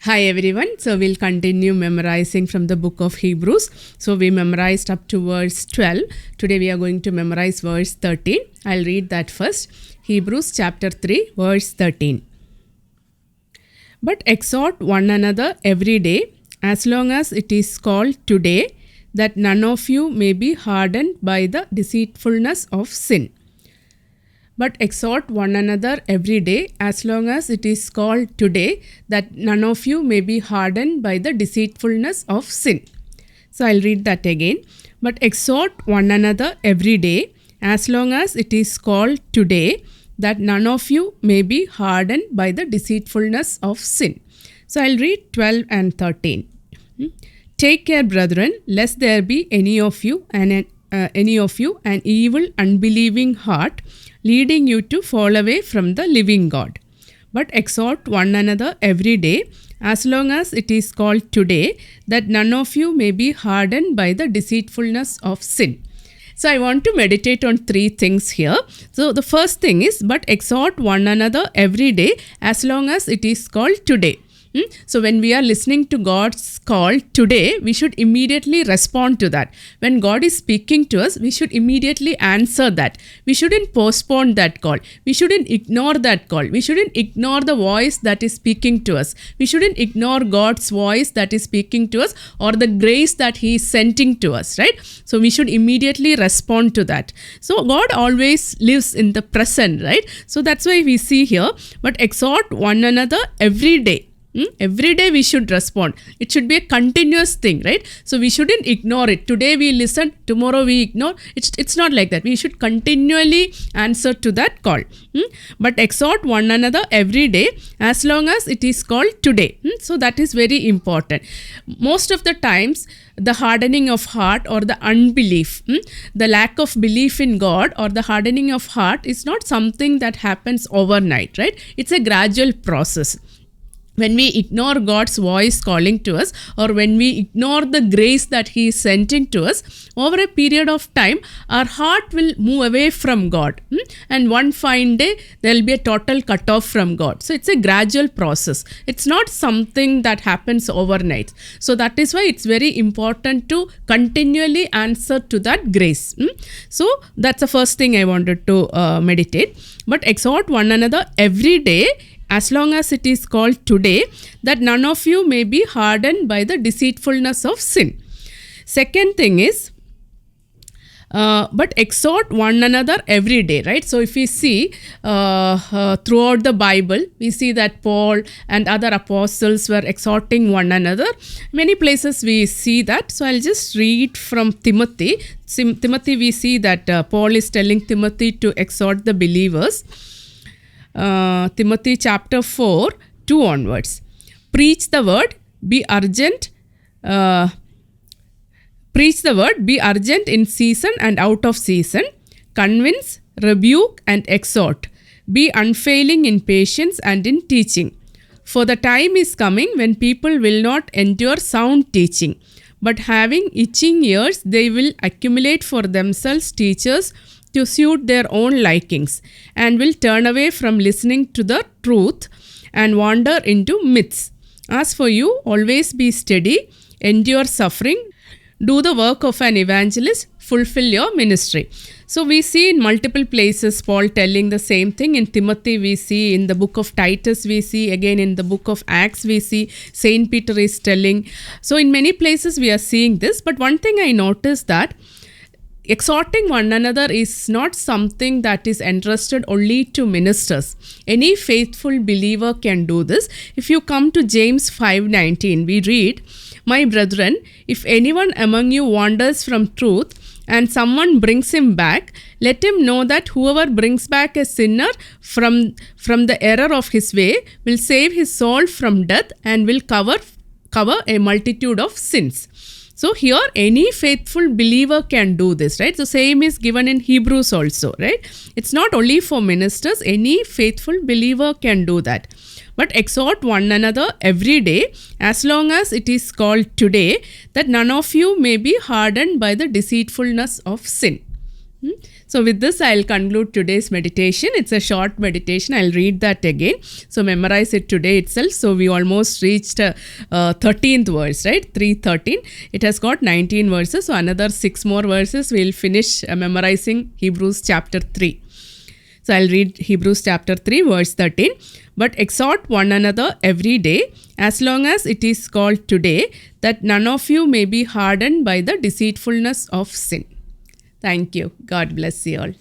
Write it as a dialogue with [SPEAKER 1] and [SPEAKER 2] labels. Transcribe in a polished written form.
[SPEAKER 1] Hi everyone. So we'll continue memorizing from the book of Hebrews. So we memorized up to verse 12. Today we are going to memorize verse 13. I'll read that first. Hebrews chapter 3 verse 13. But exhort one another every day, as long as it is called today, that none of you may be hardened by the deceitfulness of sin. But exhort one another every day, as long as it is called today, that none of you may be hardened by the deceitfulness of sin. So I'll read that again. But exhort one another every day, as long as it is called today, that none of you may be hardened by the deceitfulness of sin. So I'll read 12 and 13. Take care, brethren, lest there be any of you an evil, unbelieving heart, leading you to fall away from the living God. But exhort one another every day, as long as it is called today, that none of you may be hardened by the deceitfulness of sin. So I want to meditate on three things here. So the first thing is, but exhort one another every day, as long as it is called today. So when we are listening to God's call today, we should immediately respond to that. When God is speaking to us, we should immediately answer that. We shouldn't postpone that call. We shouldn't ignore that call. We shouldn't ignore the voice that is speaking to us. We shouldn't ignore God's voice that is speaking to us or the grace that He is sending to us, right? So we should immediately respond to that. So God always lives in the present, right? So that's why we see here, but exhort one another every day. Every day we should respond. It should be a continuous thing, right? So we shouldn't ignore it. Today we listen, tomorrow we ignore. It's not like that. We should continually answer to that call. But exhort one another every day, as long as it is called today. So that is very important. Most of the times, the hardening of heart or the unbelief, the lack of belief in God or the hardening of heart is not something that happens overnight, right? It's a gradual process. When we ignore God's voice calling to us, or when we ignore the grace that He is sending to us, over a period of time, our heart will move away from God. And one fine day, there will be a total cutoff from God. So it's a gradual process. It's not something that happens overnight. So that is why it's very important to continually answer to that grace. So that's the first thing I wanted to meditate. But exhort one another every day, as long as it is called today, that none of you may be hardened by the deceitfulness of sin. Second thing is, but exhort one another every day, right? So if we see throughout the Bible, we see that Paul and other apostles were exhorting one another. Many places we see that. So I'll just read from Timothy. Timothy, we see that Paul is telling Timothy to exhort the believers. Timothy chapter 4, 2 onwards. Preach the word, be urgent. Preach the word, be urgent in season and out of season. Convince, rebuke, and exhort. Be unfailing in patience and in teaching. For the time is coming when people will not endure sound teaching, but having itching ears, they will accumulate for themselves teachers to suit their own likings, and will turn away from listening to the truth and wander into myths. As for you, always be steady, endure suffering, do the work of an evangelist, fulfill your ministry. So we see in multiple places Paul telling the same thing. In Timothy we see, in the book of Titus we see, again in the book of Acts we see, Saint Peter is telling. So in many places we are seeing this, but one thing I noticed that exhorting one another is not something that is entrusted only to ministers. Any faithful believer can do this. If you come to James 5:19, we read, "My brethren, if anyone among you wanders from truth, and someone brings him back, let him know that whoever brings back a sinner from the error of his way will save his soul from death and will cover a multitude of sins." So here any faithful believer can do this, right? So same is given in Hebrews also, right? It's not only for ministers, any faithful believer can do that. But exhort one another every day, as long as it is called today, that none of you may be hardened by the deceitfulness of sin. So with this, I'll conclude today's meditation. It's a short meditation. I'll read that again. So memorize it today itself. So we almost reached 13th verse, right? 3:13. It has got 19 verses. So another 6 more verses. We'll finish memorizing Hebrews chapter 3. So I'll read Hebrews chapter 3 verse 13. But exhort one another every day, as long as it is called today, that none of you may be hardened by the deceitfulness of sin. Thank you. God bless you all.